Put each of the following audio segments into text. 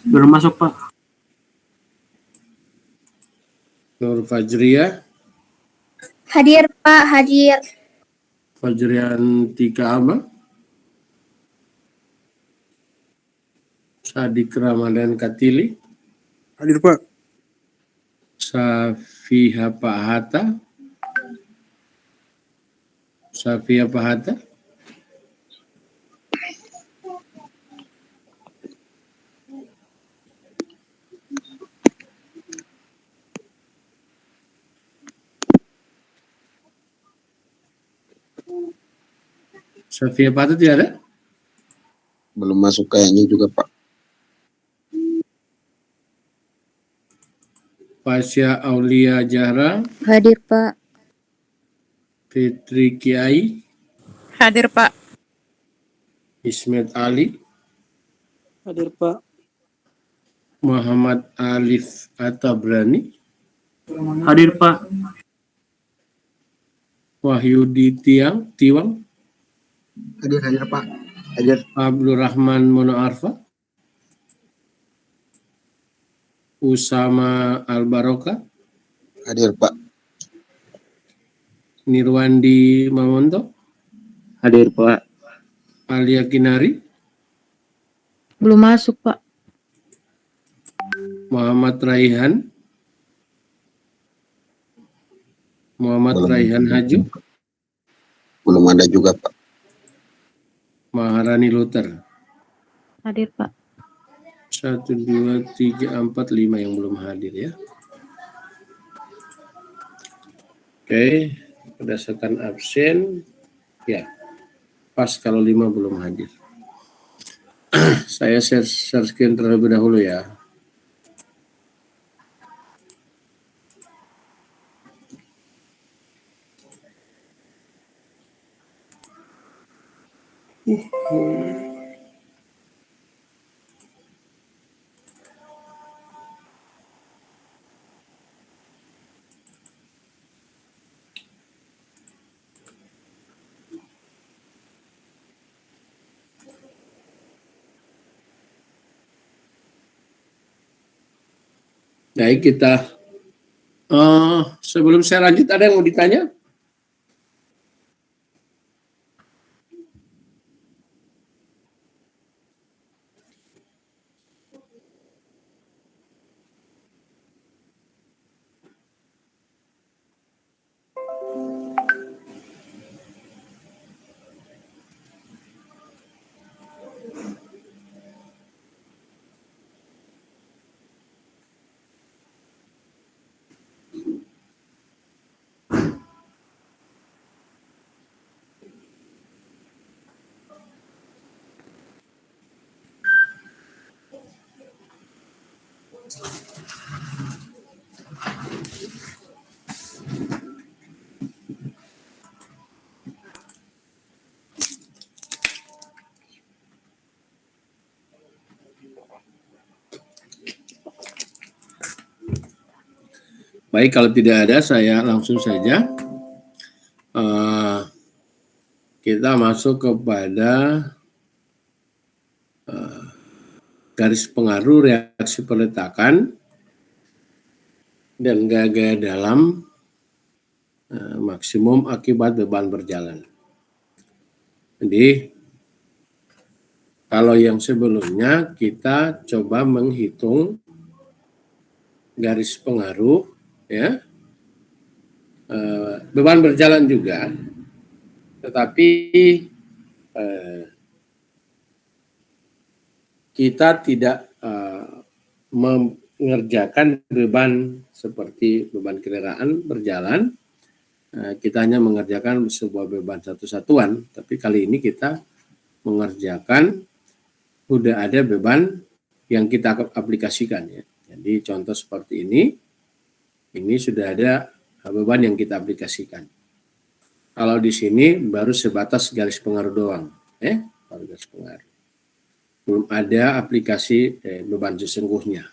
Belum masuk, Pak. Nur Fajriya. Hadir, Pak. Hadir. Fajriantika Ama. Sadik Ramadan Katili. Hadir, Pak. Safiha Pahata. Safia Pahata. Safia Pahata tidak ada? Belum masuk kayaknya juga, Pak. Pasya Aulia Jahra. Hadir, Pak. Fitri Kiai. Hadir, Pak. Ismet Ali. Hadir, Pak. Muhammad Alif Atabrani. Hadir, Pak. Wahyudi Tiwang. Hadir, Pak. Hadir. Abdul Rahman Mono Arfa. Usama Al-Baroka. Hadir, Pak. Nirwandi Mamonto. Hadir, Pak. Alia Kinari. Belum masuk, Pak. Muhammad Raihan. Muhammad Raihan Haju. Belum ada juga, Pak. Maharani Luther. Hadir, Pak. 1, 2, 3, 4, 5 yang belum hadir ya. Oke, berdasarkan absen, ya pas kalau 5 belum hadir. Saya share screen terlebih dahulu ya. Baik, kita sebelum saya lanjut, ada yang mau ditanya? Baik, kalau tidak ada, saya langsung saja. Kita masuk kepada garis pengaruh reaksi peletakan dan gaya dalam maksimum akibat beban berjalan. Jadi, kalau yang sebelumnya kita coba menghitung garis pengaruh, ya, beban berjalan juga, tetapi kita tidak mengerjakan beban seperti beban kendaraan berjalan. Kita hanya mengerjakan sebuah beban satu satuan, tapi kali ini kita mengerjakan sudah ada beban yang kita aplikasikan ya. Jadi contoh seperti ini sudah ada beban yang kita aplikasikan. Kalau di sini baru sebatas garis pengaruh doang, baru garis pengaruh. Belum ada aplikasi beban sesungguhnya.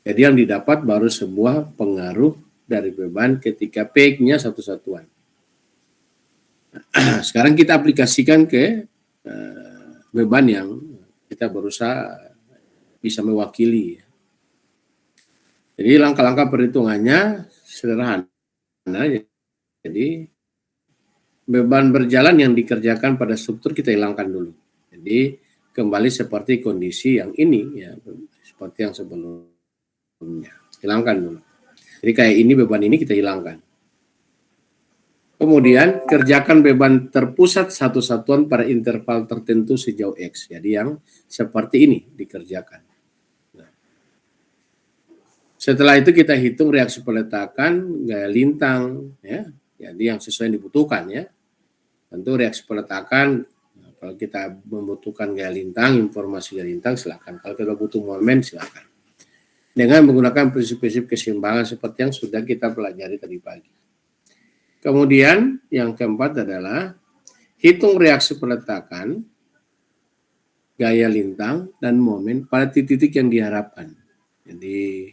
Jadi yang didapat baru sebuah pengaruh dari beban ketika peaknya satu satuan. Sekarang kita aplikasikan ke beban yang kita berusaha bisa mewakili. Jadi langkah-langkah perhitungannya sederhana. Jadi beban berjalan yang dikerjakan pada struktur kita hilangkan dulu. Jadi kembali seperti kondisi yang ini ya, seperti yang sebelumnya. Hilangkan dulu. Jadi kayak ini beban ini kita hilangkan. Kemudian kerjakan beban terpusat satu satuan pada interval tertentu sejauh X. Jadi yang seperti ini dikerjakan. Nah, setelah itu kita hitung reaksi peletakan, gaya lintang, ya. Jadi yang sesuai yang dibutuhkan ya. Tentu reaksi peletakan, kalau kita membutuhkan gaya lintang, informasi gaya lintang silakan. Kalau kita butuh momen silakan. Dengan menggunakan prinsip-prinsip keseimbangan seperti yang sudah kita pelajari tadi pagi. Kemudian yang keempat adalah hitung reaksi peletakan, gaya lintang, dan momen pada titik-titik yang diharapkan. Jadi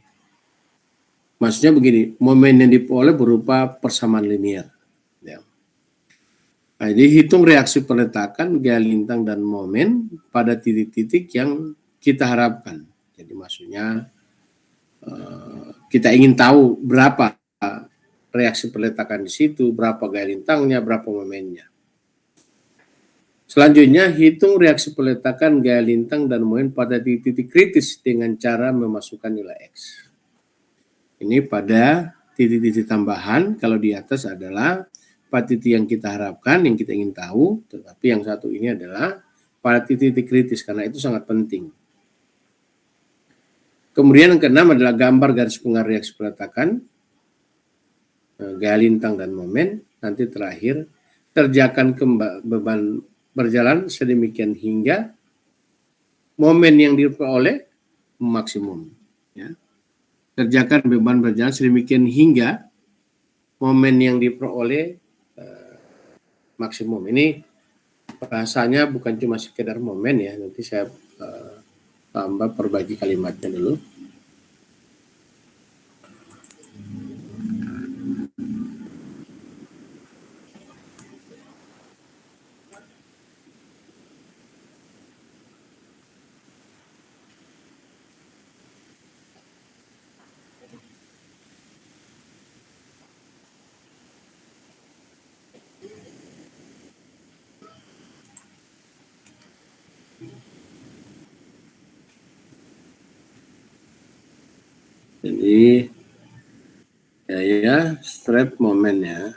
maksudnya begini, momen yang diperoleh berupa persamaan linear. Ya. Nah, jadi hitung reaksi peletakan, gaya lintang, dan momen pada titik-titik yang kita harapkan. Jadi maksudnya kita ingin tahu berapa reaksi peletakan di situ, berapa gaya lintangnya, berapa momennya. Selanjutnya, hitung reaksi peletakan, gaya lintang, dan momen pada titik-titik kritis dengan cara memasukkan nilai X. Ini pada titik-titik tambahan, kalau di atas adalah pada titik yang kita harapkan, yang kita ingin tahu, tetapi yang satu ini adalah pada titik-titik kritis, karena itu sangat penting. Kemudian yang keenam adalah gambar garis pengaruh reaksi peletakan, gaya lintang, dan momen. Nanti terakhir, kerjakan beban berjalan sedemikian hingga momen yang diperoleh maksimum. Ya. Kerjakan beban berjalan sedemikian hingga momen yang diperoleh maksimum. Ini bahasanya bukan cuma sekedar momen ya. Nanti saya tambah perbaiki kalimatnya dulu. Jadi ya strap momen ya.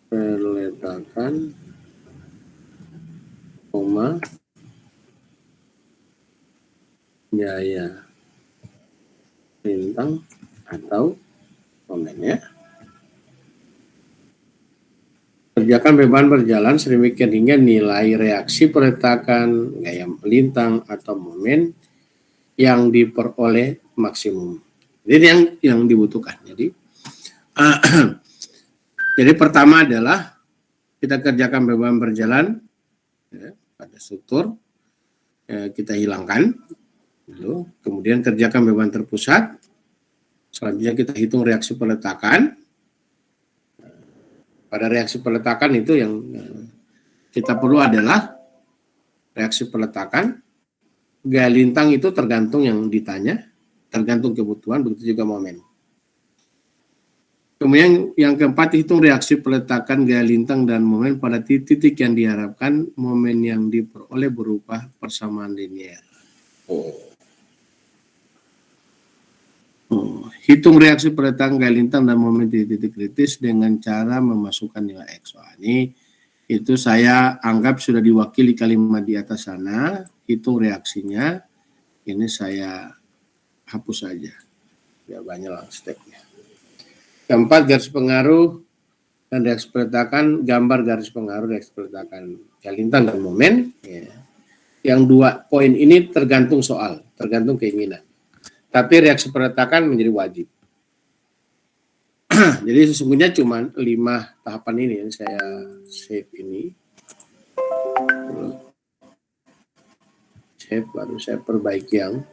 Peletakan, koma, gaya lintang atau momen ya. Kerjakan beban berjalan sedemikian hingga nilai reaksi peletakan, gaya lintang atau momen yang diperoleh maksimum. Jadi yang dibutuhkan. Jadi jadi pertama adalah kita kerjakan beban berjalan ya, pada struktur kita hilangkan dulu. Kemudian kerjakan beban terpusat. Selanjutnya kita hitung reaksi peletakan. Pada reaksi peletakan itu yang kita perlu adalah reaksi peletakan. Gaya lintang itu tergantung yang ditanya, tergantung kebutuhan, begitu juga momen. Kemudian yang keempat, hitung reaksi peletakan, gaya lintang, dan momen pada titik yang diharapkan, momen yang diperoleh berupa persamaan linear. Hitung reaksi peletakan, gaya lintang, dan momen titik kritis dengan cara memasukkan nilai X. Wah, ini itu saya anggap sudah diwakili kalimat di atas sana. Hitung reaksinya, ini saya hapus saja. Ya banyak lah stepnya. Keempat, garis pengaruh dan reaksi peletakan, gambar garis pengaruh reaksi peletakan gaya lintang dan momen. Ya. Yang dua poin ini tergantung soal, tergantung keinginan. Tapi reaksi peletakan menjadi wajib. Jadi sesungguhnya cuma 5 tahapan ini yang saya save ini. Save baru saya perbaiki yang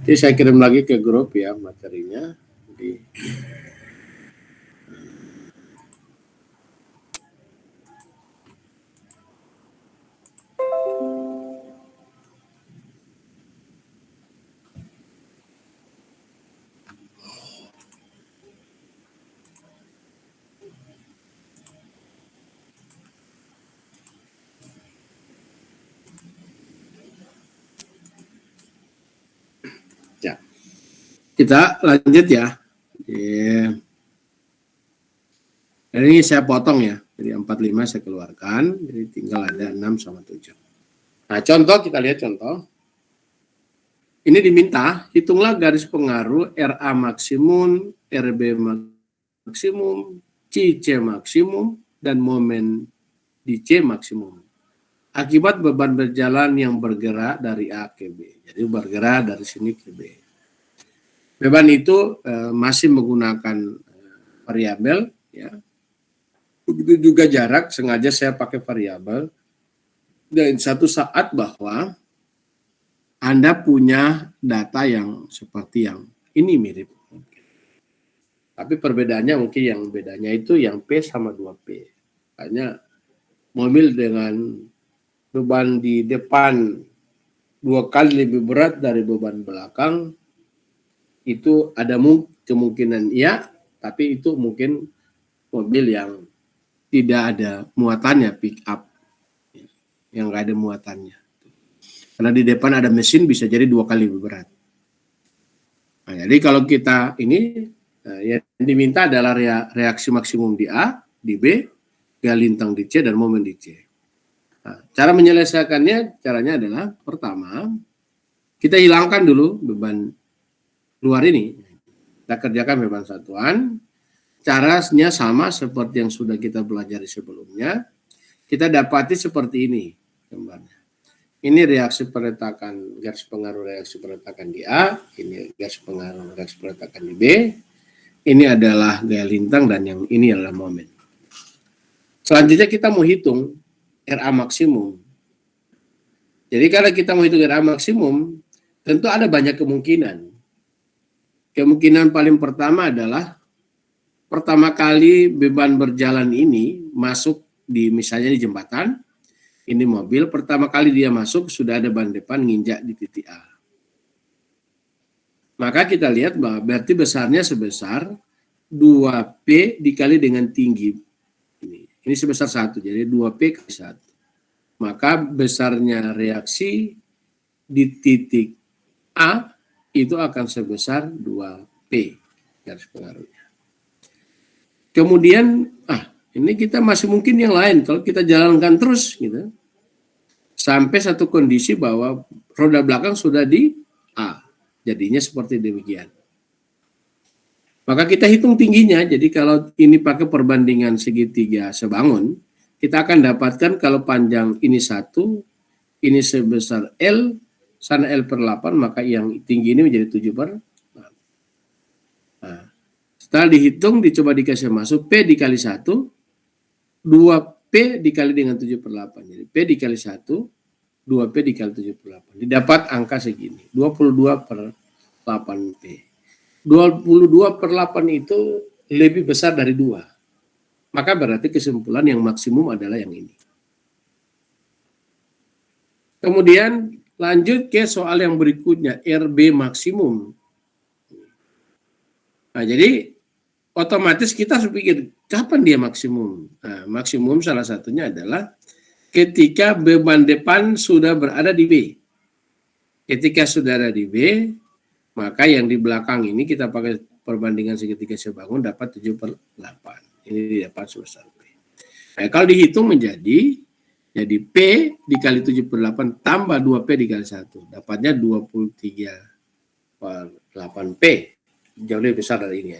Jadi saya kirim lagi ke grup ya materinya. Jadi, ya. Kita lanjut ya. Ini saya potong ya. Jadi 45 saya keluarkan. Jadi tinggal ada 6 sama 7. Nah, contoh kita lihat contoh. Ini diminta, hitunglah garis pengaruh RA maksimum, RB maksimum, CC maksimum, dan momen di C maksimum. Akibat beban berjalan yang bergerak dari A ke B. Jadi bergerak dari sini ke B. Beban itu masih menggunakan variabel, ya. Begitu juga jarak, sengaja saya pakai variabel. Dan satu saat bahwa Anda punya data yang seperti yang ini mirip. Tapi perbedaannya mungkin yang bedanya itu yang P sama 2P. Hanya mobil dengan beban di depan 2 kali lebih berat dari beban belakang, itu ada kemungkinan iya, tapi itu mungkin mobil yang tidak ada muatannya, pick up. Yang nggak ada muatannya. Karena di depan ada mesin bisa jadi 2 kali lebih berat. Nah, jadi kalau kita ini yang diminta adalah reaksi maksimum di A, di B, gaya lintang di C, dan momen di C. Nah, cara menyelesaikannya, caranya adalah pertama, kita hilangkan dulu beban luar ini. Kita kerjakan beban satuan. Caranya sama seperti yang sudah kita pelajari sebelumnya. Kita dapati seperti ini gambarnya. Ini reaksi perletakan, garis pengaruh reaksi perletakan di A, ini garis pengaruh reaksi perletakan di B, ini adalah gaya lintang, dan yang ini adalah momen. Selanjutnya kita mau hitung RA maksimum. Jadi kalau kita mau hitung RA maksimum, tentu ada banyak kemungkinan. Kemungkinan paling pertama adalah pertama kali beban berjalan ini masuk di misalnya di jembatan. Ini mobil, pertama kali dia masuk sudah ada ban depan nginjak di titik A. Maka kita lihat bahwa berarti besarnya sebesar 2P dikali dengan tinggi. Ini sebesar 1, jadi 2P kali 1. Maka besarnya reaksi di titik A itu akan sebesar 2P garis pengaruhnya. Kemudian, ini kita masih mungkin yang lain kalau kita jalankan terus gitu. Sampai satu kondisi bahwa roda belakang sudah di A. Jadinya seperti demikian. Maka kita hitung tingginya. Jadi kalau ini pakai perbandingan segitiga sebangun, kita akan dapatkan kalau panjang ini 1, ini sebesar L, sana L per 8, maka yang tinggi ini menjadi 7 per 8. Nah, setelah dihitung, dicoba dikasih masuk, P dikali 1, 2P dikali dengan 7 per 8. Jadi P dikali 1, 2P dikali 7 per 8. Didapat angka segini, 22 per 8P. 22 per 8 itu lebih besar dari 2. Maka berarti kesimpulan yang maksimum adalah yang ini. Kemudian lanjut ke soal yang berikutnya, RB maksimum. Nah, jadi otomatis kita harus pikir kapan dia maksimum. Nah, maksimum salah satunya adalah ketika beban depan sudah berada di B. Ketika sudah ada di B, maka yang di belakang ini kita pakai perbandingan segitiga sebangun dapat 7 per 8. Ini dapat sebesar P. Nah, kalau dihitung menjadi P dikali 7 per 8 tambah 2P dikali 1. Dapatnya 23 per 8P. Jauh lebih besar dari ini.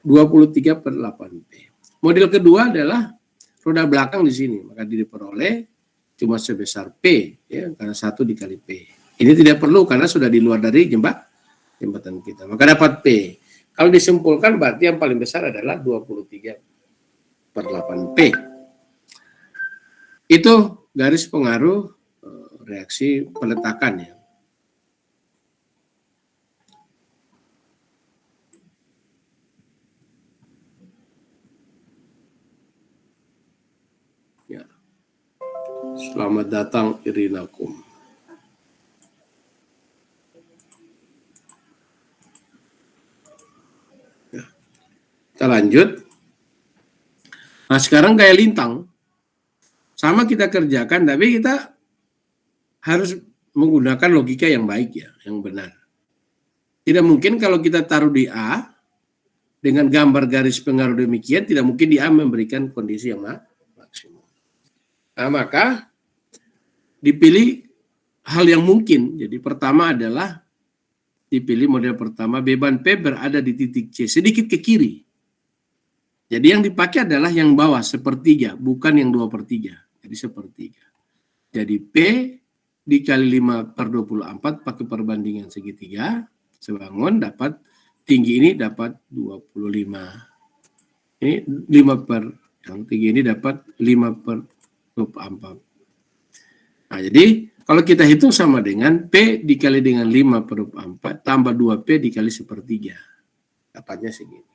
23 per 8P. Model kedua adalah roda belakang di sini. Maka diperoleh cuma sebesar P. Ya, karena 1 dikali P. Ini tidak perlu karena sudah di luar dari jembatan kita. Maka dapat P. Kalau disimpulkan berarti yang paling besar adalah 23 per 8P. Itu garis pengaruh reaksi peletakan ya. Selamat datang Irinakum. Ya, kita lanjut. Nah sekarang gaya lintang. Sama kita kerjakan, tapi kita harus menggunakan logika yang baik ya, yang benar. Tidak mungkin kalau kita taruh di A, dengan gambar garis pengaruh demikian, tidak mungkin di A memberikan kondisi yang maksimum. Nah, maka dipilih hal yang mungkin. Jadi pertama adalah dipilih model pertama, beban P berada di titik C, sedikit ke kiri. Jadi yang dipakai adalah yang bawah, sepertiga, bukan yang 2/3. Jadi sepertiga. Jadi P dikali 5/24 pakai perbandingan segitiga, sebangun dapat tinggi ini dapat 25. Ini 5 per, yang tinggi ini dapat 5/24. Nah, jadi kalau kita hitung sama dengan P dikali dengan 5/24 tambah 2P dikali sepertiga. Dapatnya segini.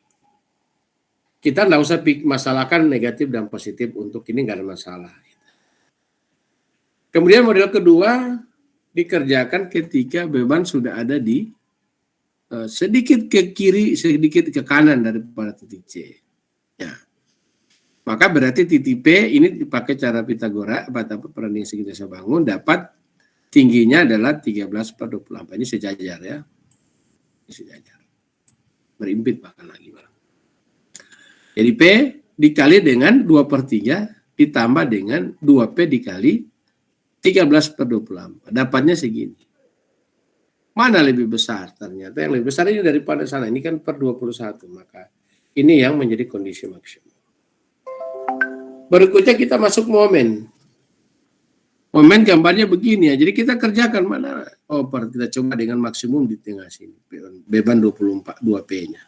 Kita nggak usah masalahkan negatif dan positif, untuk ini nggak ada masalah. Kemudian model kedua dikerjakan ketika beban sudah ada di sedikit ke kiri, sedikit ke kanan daripada titik C. Ya. Maka berarti titik P ini dipakai cara Pitagora, perbandingan segitiga sebangun, dapat tingginya adalah 13/24. Ini sejajar ya. Ini sejajar. Berimpit bahkan lagi. Jadi P dikali dengan 2/3 ditambah dengan 2P dikali 13/24. Dapatnya segini. Mana lebih besar? Ternyata yang lebih besar ini daripada sana. Ini kan per 21. Maka ini yang menjadi kondisi maksimum. Berikutnya kita masuk momen. Momen gambarnya begini ya. Jadi kita kerjakan mana? Oh, kita coba dengan maksimum di tengah sini. Beban 24, 2P-nya.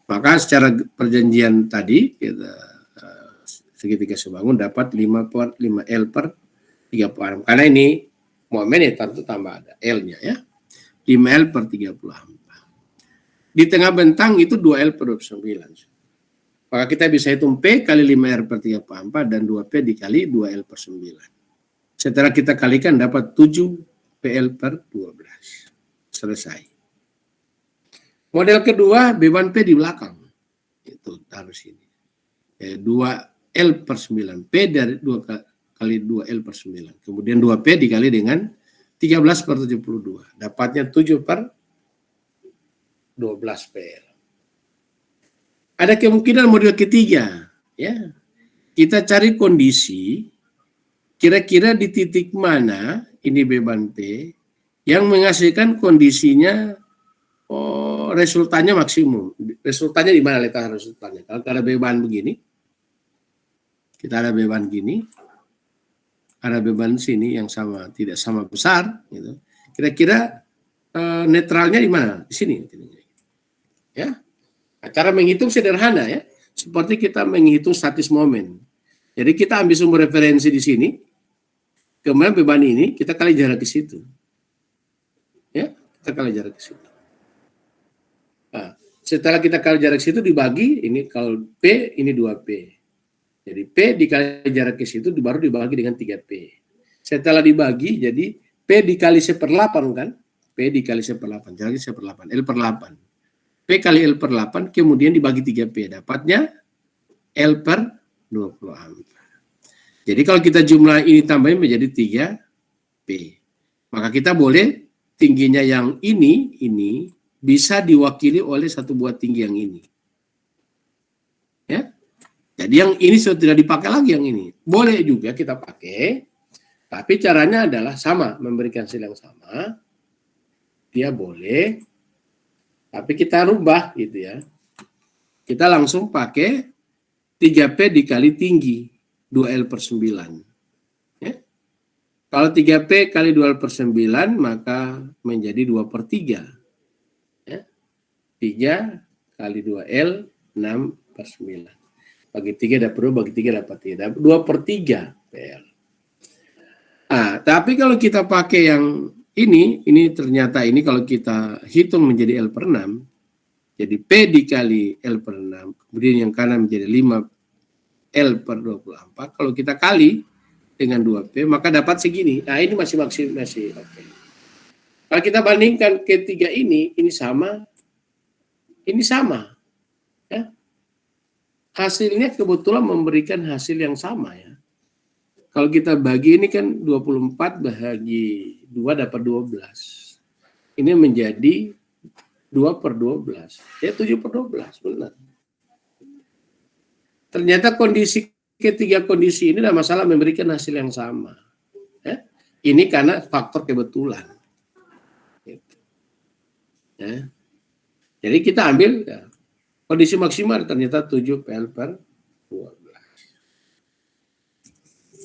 Maka secara perjanjian tadi kita segitiga sebangun dapat 5L/34. Karena ini momen ya tentu tambah ada L-nya ya. 5L/34. Di tengah bentang itu 2L/29. Maka kita bisa hitung P kali 5L/34 dan 2P dikali 2L/9. Setelah kita kalikan dapat 7PL/12. Selesai. Model kedua, beban P di belakang. Itu harus ini. 2L/9. P dari 2 kali 2L/9. Kemudian 2P dikali dengan 13/72. Dapatnya 7/12PL. Ada kemungkinan model ketiga. Ya. Kita cari kondisi, kira-kira di titik mana ini beban P yang menghasilkan kondisinya resultannya maksimum. Resultannya di mana letak resultannya? Kalau ada beban begini, kita ada beban gini, ada beban sini yang sama, tidak sama besar, gitu. Kira-kira netralnya di mana? Di sini. Ya. Nah, cara menghitung sederhana ya, seperti kita menghitung statis momen. Jadi kita ambil sumber referensi di sini, kemudian beban ini kita kali jarak ke situ. Ya, kita kali jarak ke situ. Nah, setelah kita kali jarak situ dibagi, ini kalau P ini 2P. Jadi P dikali jarak ke situ baru dibagi dengan 3P. Setelah dibagi jadi P dikali 1/8 kan? P dikali 1/8, jaraknya 1/8, L/8. P kali L/8 kemudian dibagi 3P, dapatnya L/24. Jadi kalau kita jumlah ini tambahin menjadi 3P. Maka kita boleh tingginya yang ini bisa diwakili oleh satu buah tinggi yang ini. Ya. Jadi yang ini sudah tidak dipakai lagi yang ini. Boleh juga kita pakai, tapi caranya adalah sama, memberikan hasil yang sama. Dia boleh, tapi kita rubah gitu ya. Kita langsung pakai 3P dikali tinggi, 2L/9. Ya. Kalau 3P kali 2L/9 maka menjadi 2/3. 3 kali 2L 6/9. Bagi 3 dapat 2, bagi 3 dapat 3. 2/3 PL. Ah, tapi kalau kita pakai yang ini ternyata ini kalau kita hitung menjadi L/6, jadi P dikali L/6, kemudian yang kanan menjadi 5L/24. Kalau kita kali dengan 2P, maka dapat segini. Nah, ini masih oke. Kalau kita bandingkan ketiga ini sama, ini sama. Ya. Hasilnya kebetulan memberikan hasil yang sama ya. Kalau kita bagi ini kan 24 bahagi 2 dapat 12. Ini menjadi 2/12. Ya 7/12, benar. Ternyata ketiga kondisi ini ada masalah memberikan hasil yang sama. Ya. Ini karena faktor kebetulan. Gitu. Ya. Jadi kita ambil ya, kondisi maksimal ternyata 7PL/12.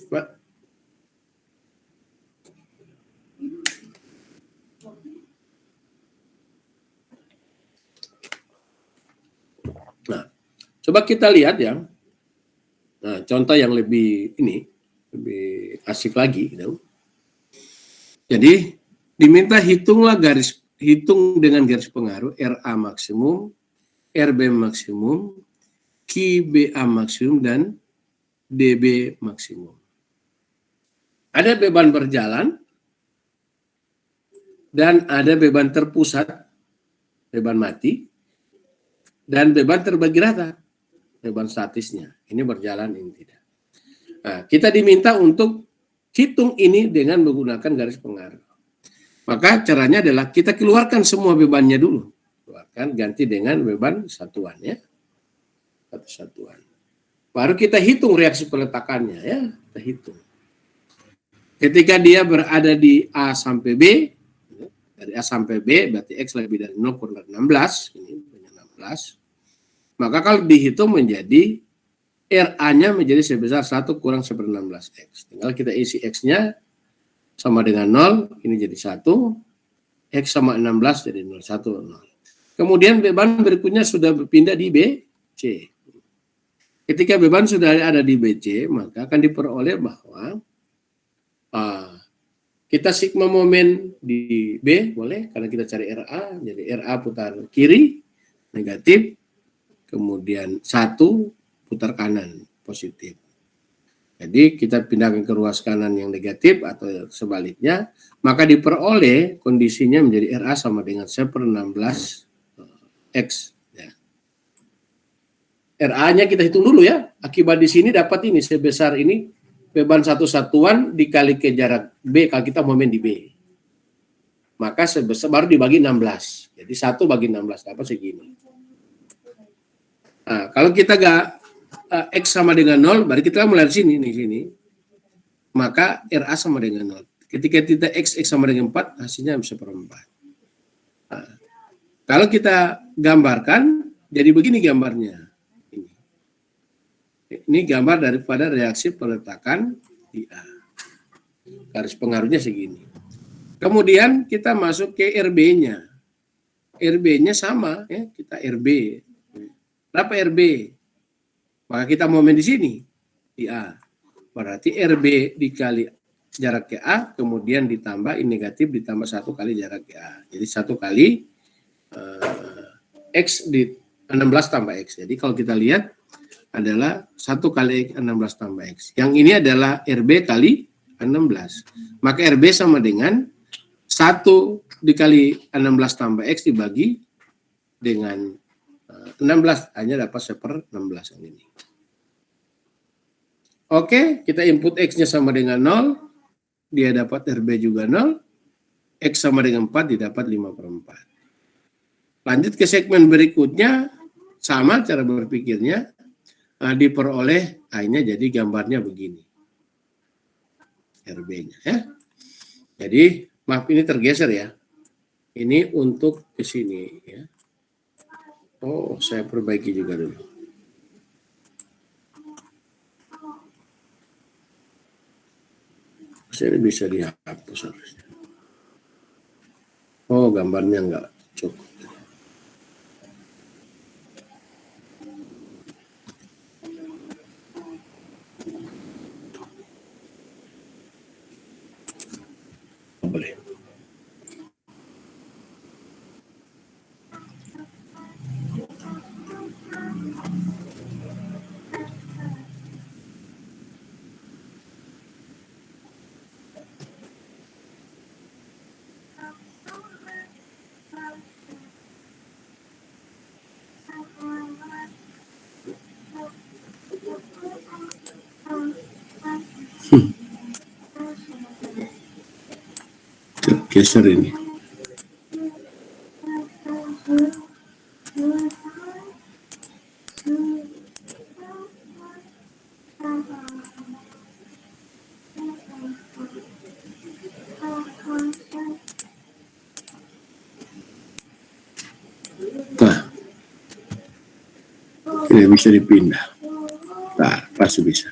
Pak. Nah, coba kita lihat ya. Nah, contoh yang lebih asik lagi gitu. Jadi diminta hitung dengan garis pengaruh RA maksimum, RB maksimum, QBA maksimum dan DB maksimum. Ada beban berjalan dan ada beban terpusat, beban mati, dan beban terbagi rata, beban statisnya. Ini berjalan, ini tidak. Nah, kita diminta untuk hitung ini dengan menggunakan garis pengaruh. Maka caranya adalah kita keluarkan semua bebannya dulu. Keluarkan, ganti dengan beban satuan ya. Satu satuan. Baru kita hitung reaksi peletakannya ya. Kita hitung. Ketika dia berada di A sampai B, dari A sampai B berarti X lebih dari 0 kurang dari 16. Ini banyak 16. Maka kalau dihitung menjadi RA-nya menjadi sebesar 1 kurang 1/16X. Tinggal kita isi X-nya sama dengan 0, ini jadi 1. X sama 16 jadi 0, 1, 0. Kemudian beban berikutnya sudah berpindah di BC. Ketika beban sudah ada di BC, maka akan diperoleh bahwa kita sigma momen di B, boleh, karena kita cari RA. Jadi RA putar kiri, negatif. Kemudian 1 putar kanan, positif. Jadi kita pindahkan ke ruas kanan yang negatif atau sebaliknya, maka diperoleh kondisinya menjadi RA sama dengan 1/16X. Ya. RA-nya kita hitung dulu ya. Akibat di sini dapat ini sebesar ini, beban satu satuan dikali ke jarak B, kalau kita momen di B. Maka sebesar baru dibagi 16. Jadi 1 bagi 16 dapat segini. Nah, kalau kita X sama dengan 0, berarti kita mulai di sini. Maka RA sama dengan 0. Ketika kita X sama dengan 4, hasilnya bisa 1/4. Nah, kalau kita gambarkan, jadi begini gambarnya. Ini gambar daripada reaksi peletakan di A. Garis pengaruhnya segini. Kemudian kita masuk ke RB-nya. RB-nya sama, ya, kita RB. Berapa RB? Maka kita momen di sini, di A. Berarti RB dikali jarak ke A, kemudian ditambah ini negatif, ditambah 1 kali jarak ke A. Jadi 1 kali X di 16 tambah X. Jadi kalau kita lihat adalah 1 kali 16 tambah X. Yang ini adalah RB kali 16. Maka RB sama dengan 1 dikali 16 tambah X dibagi dengan 16, hanya dapat 1/16 yang ini. Oke, kita input X-nya sama dengan 0, dia dapat RB juga 0, X sama dengan 4, didapat 5/4. Lanjut ke segmen berikutnya, sama cara berpikirnya, diperoleh A-nya jadi gambarnya begini. RB-nya ya. Jadi, maaf ini tergeser ya. Ini untuk ke sini ya. Oh, saya perbaiki juga dulu. Saya bisa dihapus harusnya. Oh, gambarnya enggak cukup. Boleh. geser ini. Nah, ini bisa dipindah. Nah, pasti bisa.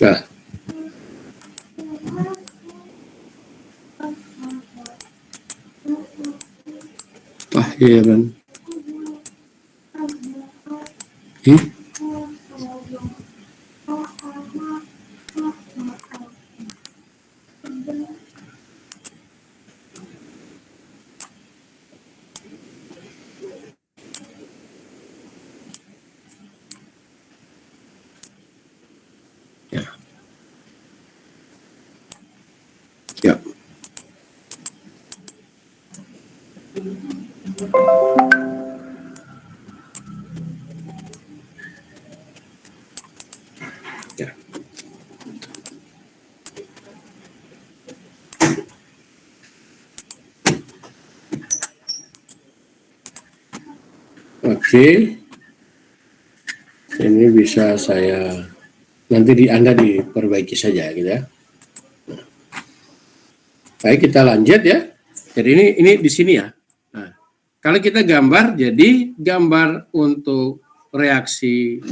Nah, akhiran. Ya. Ya. Ya. Oke, ini bisa saya nanti Anda diperbaiki saja gitu ya. Baik, kita lanjut ya. Jadi ini di sini ya. Nah, kalau kita gambar, jadi gambar untuk reaksi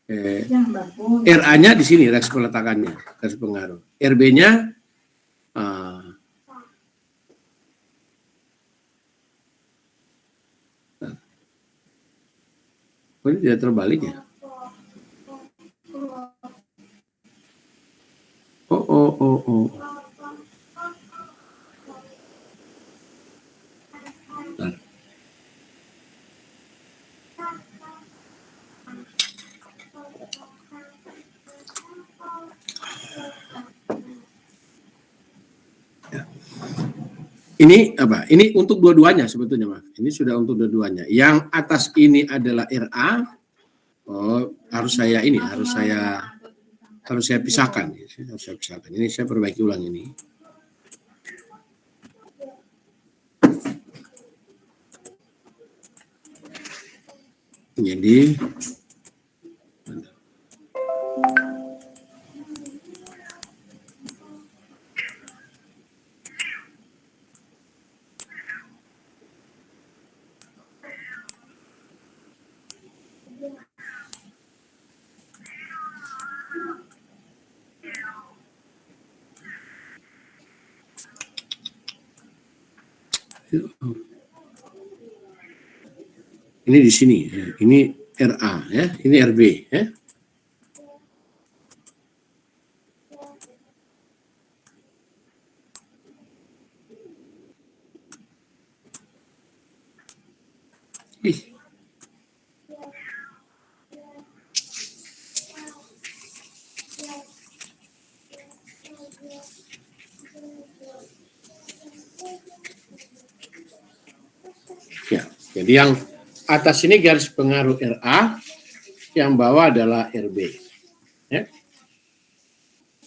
RA-nya di sini, reaksi peletakannya, garis pengaruh. RB-nya ini tidak terbalik ya. Oh. Bentar. Ya. Ini apa? Ini untuk dua-duanya sebetulnya, maaf. Ini sudah untuk dua-duanya. Yang atas ini adalah RA. Oh, harus saya pisahkan. Ini saya perbaiki ulang ini. Jadi ini di sini, ini RA ya, ini RB ya. Ya, jadi yang atas ini garis pengaruh RA, yang bawah adalah RB. Ya.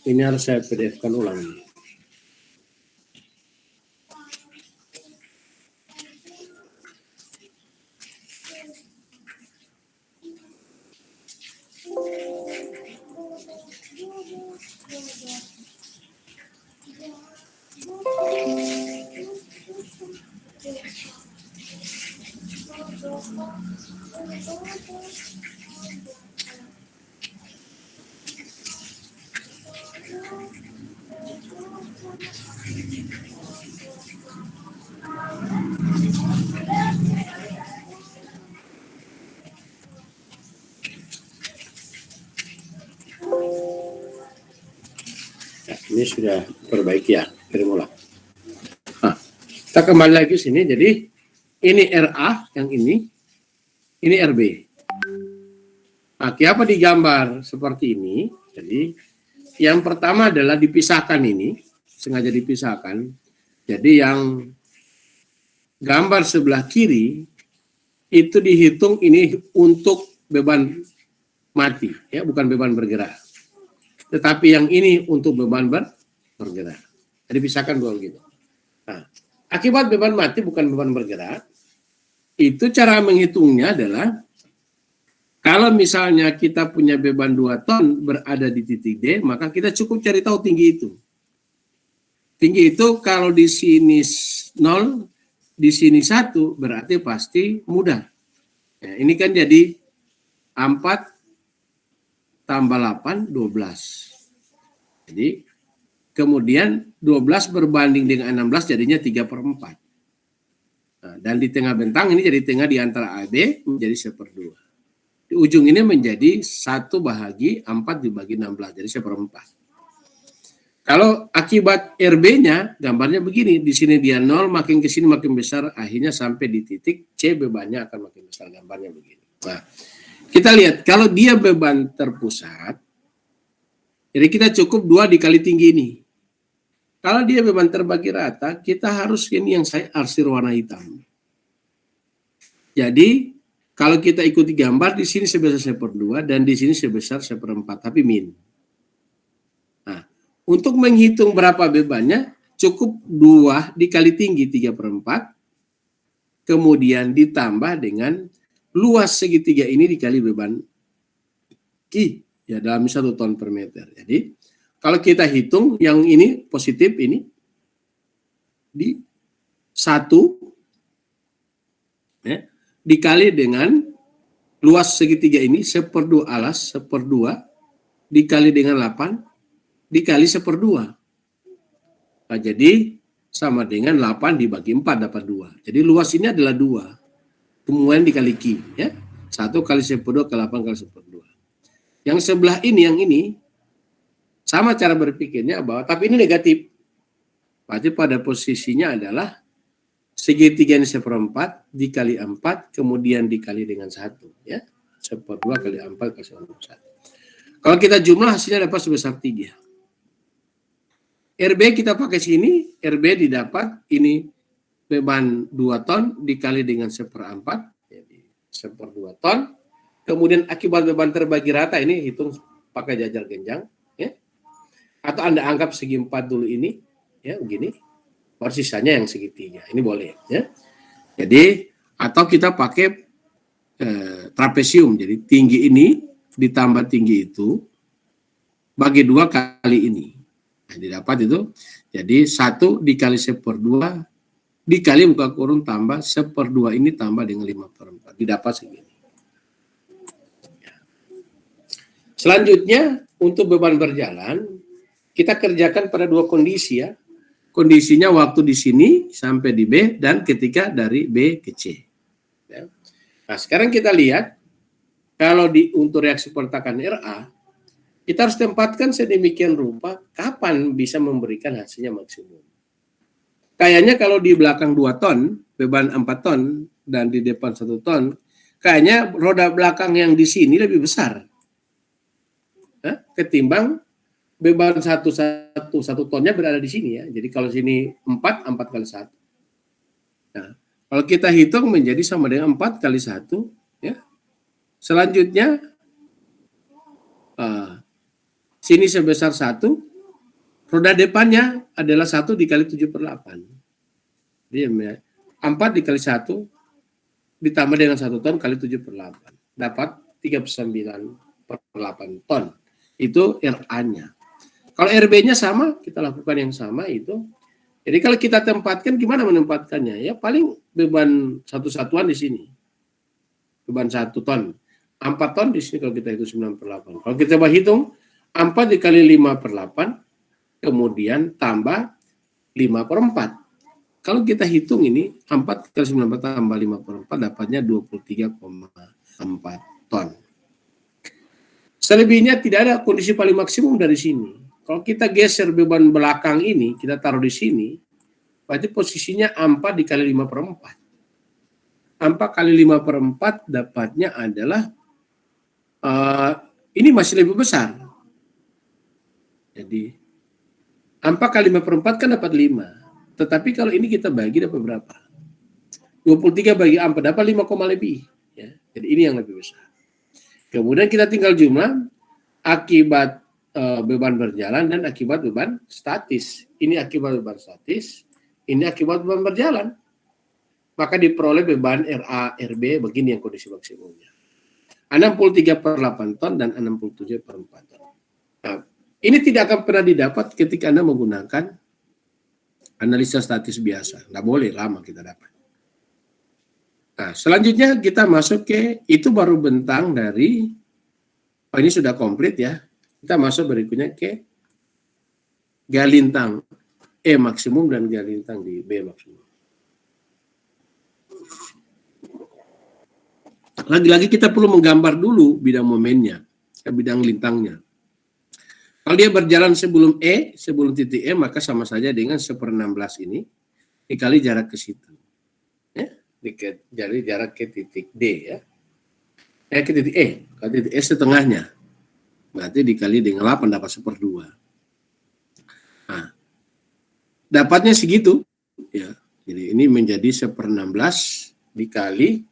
Ini harus saya PDF-kan ulang. Ya, ini sudah perbaiki ya, kirim ulang. Nah, Kita kembali lagi sini. Jadi ini RA yang ini RB. Nah, kenapa digambar seperti ini? Jadi yang pertama adalah dipisahkan ini, sengaja dipisahkan. Jadi yang gambar sebelah kiri itu dihitung ini untuk beban mati, ya, bukan beban bergerak. Tetapi yang ini untuk beban bergerak. Jadi pisahkan dua gitu. Nah, akibat beban mati bukan beban bergerak, itu cara menghitungnya adalah kalau misalnya kita punya beban 2 ton berada di titik D, maka kita cukup cari tahu tinggi itu. Tinggi itu kalau di sini 0, di sini 1, berarti pasti mudah. Ya, ini kan jadi 4 tambah 8, 12. Jadi kemudian 12 berbanding dengan 16 jadinya 3/4. Nah, dan di tengah bentang ini jadi tengah di antara AB menjadi 1/2. Di ujung ini menjadi 1 bahagi 4 dibagi 16, jadi 1/4. Kalau akibat RB-nya, gambarnya begini, di sini dia 0, makin ke sini makin besar, akhirnya sampai di titik C bebannya akan makin besar, gambarnya begini. Nah, kita lihat, kalau dia beban terpusat, jadi kita cukup 2 dikali tinggi ini. Kalau dia beban terbagi rata, kita harus ini yang saya arsir warna hitam. Jadi, kalau kita ikuti gambar, di sini sebesar 1/2 dan di sini sebesar 1/4, tapi min. Nah, untuk menghitung berapa bebannya, cukup 2 dikali tinggi 3/4, kemudian ditambah dengan luas segitiga ini dikali beban Q, ya dalam 1 ton per meter. Jadi, kalau kita hitung yang ini positif ini di 1 ya, dikali dengan luas segitiga ini 1/2 alas, 1/2 dikali dengan 8 dikali 1/2. Nah, jadi sama dengan 8 dibagi 4 dapat 2. Jadi luas ini adalah 2. Kemudian dikali Q, ya. 1 kali 1/2 ke 8 kali 1/2. Yang sebelah ini, yang ini sama cara berpikirnya bahwa, tapi ini negatif. Berarti pada posisinya adalah segitiga ini 1/4 dikali 4 kemudian dikali dengan 1, ya. 1/2 kali 4 kali 1. Kalau kita jumlah hasilnya dapat sebesar 3. RB kita pakai sini, RB didapat ini beban 2 ton dikali dengan 1/4, jadi 1/2 ton. Kemudian akibat beban terbagi rata ini hitung pakai jajar genjang, ya. Atau Anda anggap segi 4 dulu ini, ya begini. Baru sisanya yang segitiga. Ini boleh, ya. Jadi atau kita pakai trapesium. Jadi tinggi ini ditambah tinggi itu bagi 2 kali ini. Nah, didapat itu jadi 1 dikali 1/2 dikali buka kurung tambah 1/2 ini tambah dengan 5/4. Didapat segini. Selanjutnya untuk beban berjalan kita kerjakan pada 2 kondisi, ya. Kondisinya waktu di sini sampai di B dan ketika dari B ke C. Ya. Nah, sekarang kita lihat kalau untuk reaksi pertakan RA, kita harus tempatkan sedemikian rupa kapan bisa memberikan hasilnya maksimum. Kayaknya kalau di belakang 2 ton, beban 4 ton dan di depan 1 ton, kayaknya roda belakang yang di sini lebih besar. Ketimbang beban 1 tonnya berada di sini, ya. Jadi kalau sini 4 kali 1. Nah, kalau kita hitung menjadi sama dengan 4 kali 1, ya. Selanjutnya sini sebesar 1, roda depannya adalah 1 dikali 7/8. Jadi 4 dikali 1 ditambah dengan 1 ton kali 7/8. Dapat 39/8 ton. Itu RA-nya. Kalau RB-nya sama, kita lakukan yang sama itu. Jadi kalau kita tempatkan, gimana menempatkannya? Ya paling beban 1 satuan di sini. Beban 1 ton. 4 ton di sini kalau kita hitung 9/8. Kalau kita hitung 4 dikali 5/8, kemudian tambah 5/4. Kalau kita hitung ini, 4 kali 9/4 tambah 5/4, dapatnya 23,4 ton. Selebihnya tidak ada kondisi paling maksimum dari sini. Kalau kita geser beban belakang ini, kita taruh di sini, berarti posisinya 4 dikali 5/4. 4 kali 5/4 dapatnya adalah ini masih lebih besar. Jadi 4 kali 5/4 kan dapat 5. Tetapi kalau ini kita bagi dapat berapa? 23 bagi 4 dapat 5, lebih. Ya. Jadi ini yang lebih besar. Kemudian kita tinggal jumlah akibat beban berjalan dan akibat beban statis. Ini akibat beban statis, ini akibat beban berjalan. Maka diperoleh beban RA, RB, begini yang kondisi maksimumnya. 63/8 ton dan 67/4 ton. Nah, ini tidak akan pernah didapat ketika Anda menggunakan analisa statis biasa. Nggak boleh lama kita dapat. Nah, selanjutnya kita masuk ke, itu baru bentang dari, ini sudah komplit ya. Kita masuk berikutnya ke galintang E maksimum dan galintang di B maksimum. Lagi-lagi kita perlu menggambar dulu bidang momennya, bidang lintangnya. Kalau dia berjalan sebelum E, sebelum titik E, maka sama saja dengan 1/16 ini dikali jarak ke situ. Ya, dikali jarak ke titik D ya. Ke titik E, kalau titik E setengahnya. Berarti dikali dengan 8 dapat 1/2. Nah, dapatnya segitu ya. Jadi ini menjadi 1/16 dikali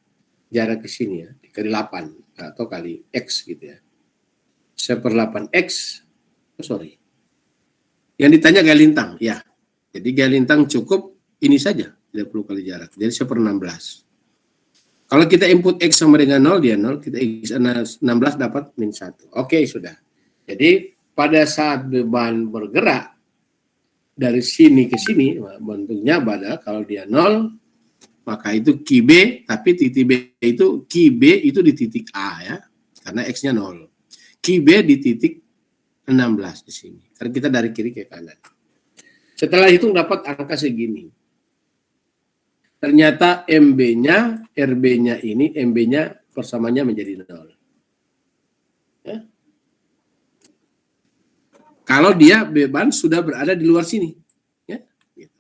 jarak ke sini ya, dikali 8 atau kali X gitu ya. 1/8X. Sorry. Yang ditanya galintang, ya. Jadi galintang cukup ini saja, tidak perlu kali jarak. Jadi 1/16. Kalau kita input X sama dengan 0, dia 0, kita X 16 dapat -1. Oke, sudah. Jadi pada saat beban bergerak dari sini ke sini, bentuknya pada kalau dia 0, maka itu QB, tapi titik B itu QB itu di titik A ya, karena X-nya 0. QB di titik 16 di sini. Karena kita dari kiri ke kanan. Setelah hitung dapat angka segini. Ternyata MB-nya, RB-nya ini, MB-nya persamanya menjadi 0. Ya. Kalau dia beban sudah berada di luar sini. Ya. Gitu.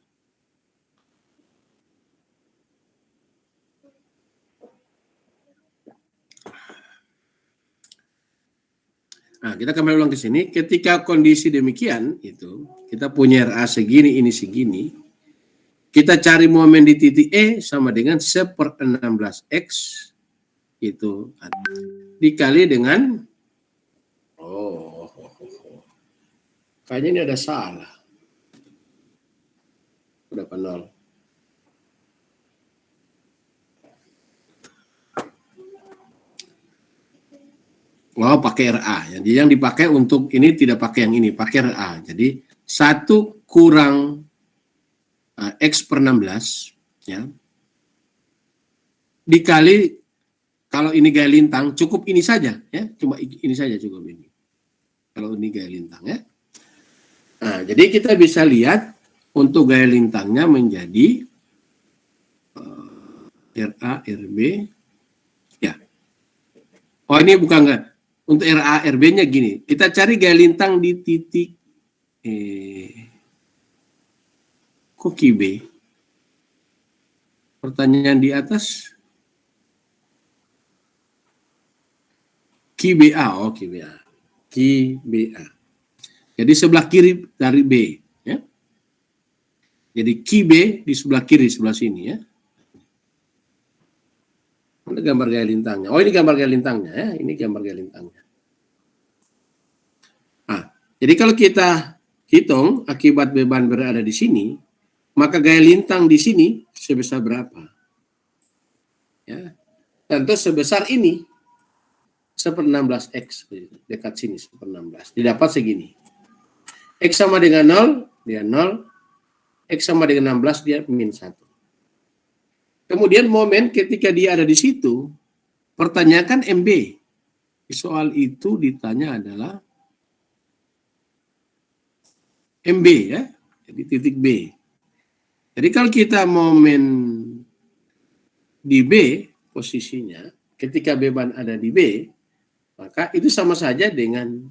Nah, kita kembali ulang ke sini. Ketika kondisi demikian, itu kita punya RA segini, ini segini. Kita cari momen di titik E sama dengan 1/16X itu dikali dengan kayaknya ini ada salah. Berapa 0? Oh, pakai RA. Jadi yang dipakai untuk ini tidak pakai yang ini, pakai RA. Jadi 1 kurang X/16 ya. Dikali kalau ini gaya lintang cukup ini saja ya, cuma ini saja cukup ini. Kalau ini gaya lintang ya. Nah, jadi kita bisa lihat untuk gaya lintangnya menjadi RA RB ya. Oh, ini bukan enggak. Untuk RA RB-nya gini. Kita cari gaya lintang di titik kok QB? Pertanyaan di atas QBA, oh QBA. QBA. Jadi sebelah kiri dari B, ya. Jadi QB di sebelah kiri, sebelah sini, ya. Ini gambar gaya lintangnya. Oh, ini gambar gaya lintangnya, ya. Ini gambar gaya lintangnya. Nah, jadi kalau kita hitung akibat beban berada di sini, maka gaya lintang di sini sebesar berapa? Ya, tentu sebesar ini 1/16X dekat sini 1/16. Didapat segini. X sama dengan 0, dia 0. X sama dengan 16, dia -1. Kemudian momen ketika dia ada di situ, pertanyakan MB. Di soal itu ditanya adalah MB ya, jadi titik B. Jadi kalau kita momen di B posisinya, ketika beban ada di B, maka itu sama saja dengan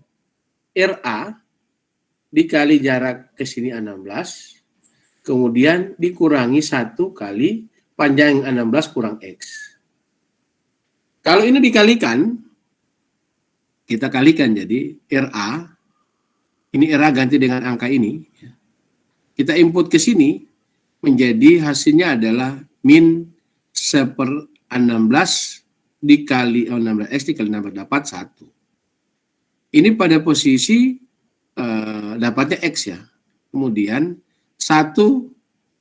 RA dikali jarak ke sini 16 kemudian dikurangi 1 kali panjang 16 kurang X. Kalau ini dikalikan, kita kalikan jadi RA, ini RA ganti dengan angka ini, kita input ke sini, menjadi hasilnya adalah min 1/16 dikali 16X dikali 16 dapat 1. Ini pada posisi dapatnya X ya. Kemudian 1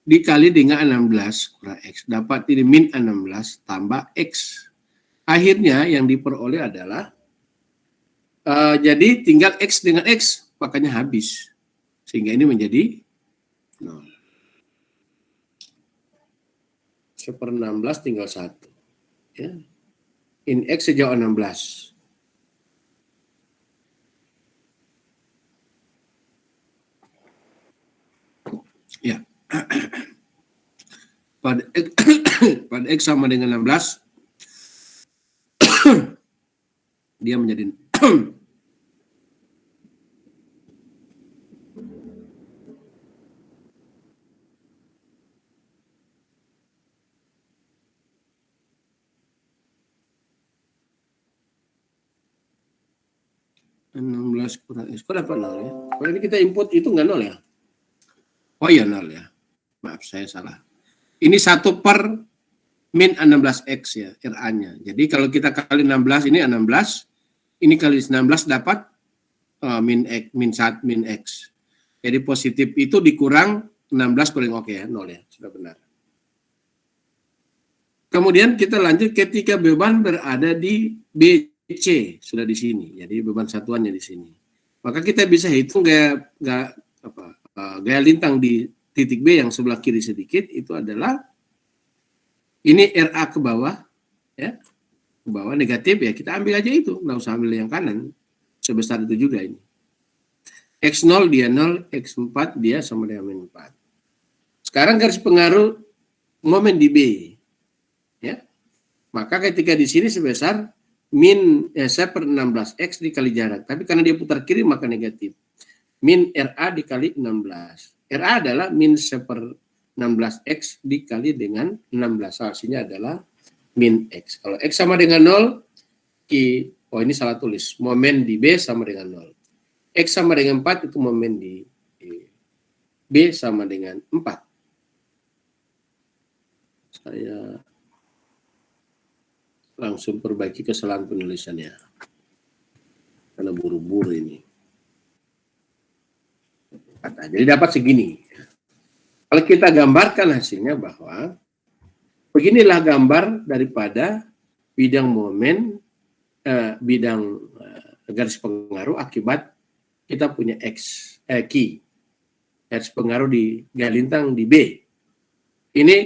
dikali dengan 16 kurang X. Dapat ini min 16 tambah X. Akhirnya yang diperoleh adalah, jadi tinggal X dengan X, makanya habis. Sehingga ini menjadi 0. 1/16 tinggal 1. Ya. In X sejauh 16. Ya. Pada X sama dengan 16, dia menjadi 16 kurang X. Kok dapat 0 ya? Kalau ini kita input itu nggak 0 ya? Oh iya 0 ya. Maaf, saya salah. Ini 1 per min 16X ya, RA-nya. Jadi kalau kita kali 16, ini 16. Ini kali 16 dapat min X. Jadi positif itu dikurang 16 kurang oke ya, 0 ya. Sudah benar. Kemudian kita lanjut ketika beban berada di BC, sudah di sini. Jadi beban satuannya di sini. Maka kita bisa hitung gaya lintang di titik B yang sebelah kiri sedikit itu adalah ini RA ke bawah ya. Ke bawah negatif ya, kita ambil aja itu, nggak usah ambil yang kanan. Sebesar itu juga ini. X0 dia 0, X4 dia sama dengan min 4. Sekarang garis pengaruh momen di B. Ya. Maka ketika di sini sebesar min 1/16X dikali jarak. Tapi karena dia putar kiri maka negatif. Min RA dikali 16. RA adalah min 1/16X dikali dengan 16. Hasilnya adalah min X. Kalau X sama dengan 0, ini salah tulis. Momen di B sama dengan 0. X sama dengan 4 itu momen di B sama dengan 4. Saya langsung perbaiki kesalahan penulisannya. Karena buru-buru ini. Jadi dapat segini. Kalau kita gambarkan hasilnya bahwa beginilah gambar daripada bidang momen, garis pengaruh akibat kita punya Q. Garis pengaruh di gaya lintang di B. Ini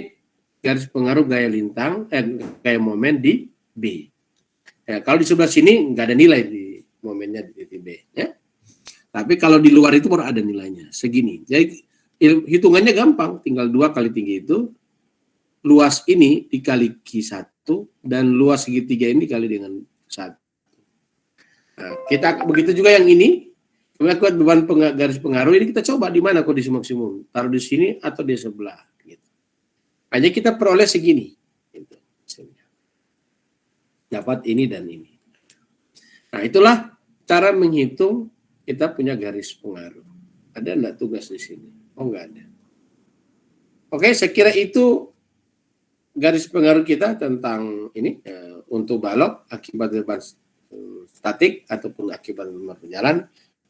garis pengaruh gaya lintang, gaya momen di B. Ya, kalau di sebelah sini nggak ada nilai di momennya di titik B. Ya. Tapi kalau di luar itu baru ada nilainya, segini. Jadi hitungannya gampang, tinggal 2 kali tinggi itu, luas ini dikali Q1, dan luas segitiga ini dikali dengan 1. Nah, kita begitu juga yang ini, akibat beban garis pengaruh ini kita coba di mana kondisi maksimum, taruh di sini atau di sebelah. Gitu. Hanya kita peroleh segini. Gitu. Dapat ini dan ini. Nah itulah cara menghitung kita punya garis pengaruh. Ada enggak tugas di sini? Oh, enggak ada. Oke, saya kira itu garis pengaruh kita tentang ini untuk balok akibat beban statik ataupun akibat beban berjalan.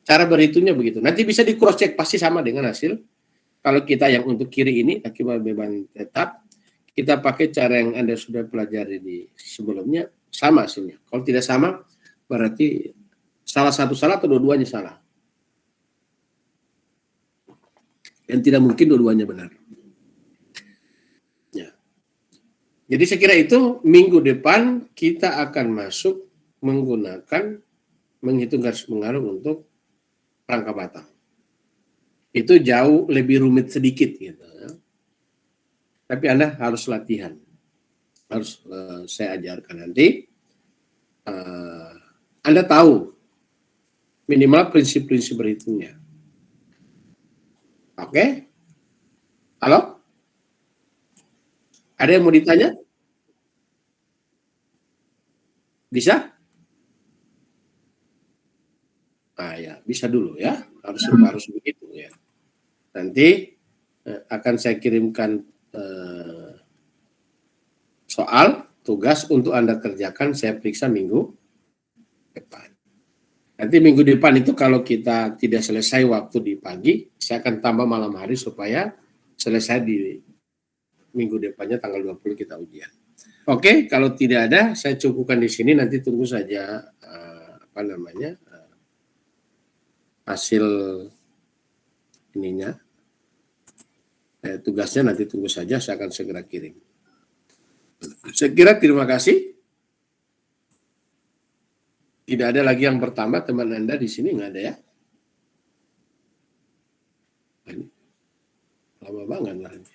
Cara berhitungnya begitu. Nanti bisa di cross check pasti sama dengan hasil. Kalau kita yang untuk kiri ini akibat beban tetap, kita pakai cara yang Anda sudah pelajari di sebelumnya, sama hasilnya. Kalau tidak sama, berarti salah satu salah atau dua-duanya salah. Dan tidak mungkin dua-duanya benar. Ya. Jadi saya kira itu minggu depan kita akan masuk menggunakan menghitung garis pengaruh untuk rangka batang. Itu jauh lebih rumit sedikit gitu. Ya. Tapi Anda harus latihan. Harus saya ajarkan nanti. Anda tahu minimal prinsip-prinsip berhitungnya. Oke? Halo? Ada yang mau ditanya? Bisa? Ah ya, bisa dulu ya. Harus begitu ya. Nanti akan saya kirimkan soal tugas untuk Anda kerjakan, saya periksa minggu depan. Nanti minggu depan itu kalau kita tidak selesai waktu di pagi, saya akan tambah malam hari supaya selesai di minggu depannya tanggal 20 kita ujian. Oke, kalau tidak ada, saya cukupkan di sini. Nanti tunggu saja hasil ininya. Tugasnya nanti tunggu saja, saya akan segera kirim. Saya kira terima kasih. Tidak ada lagi yang bertambah, teman Anda di sini nggak ada ya? Lama banget.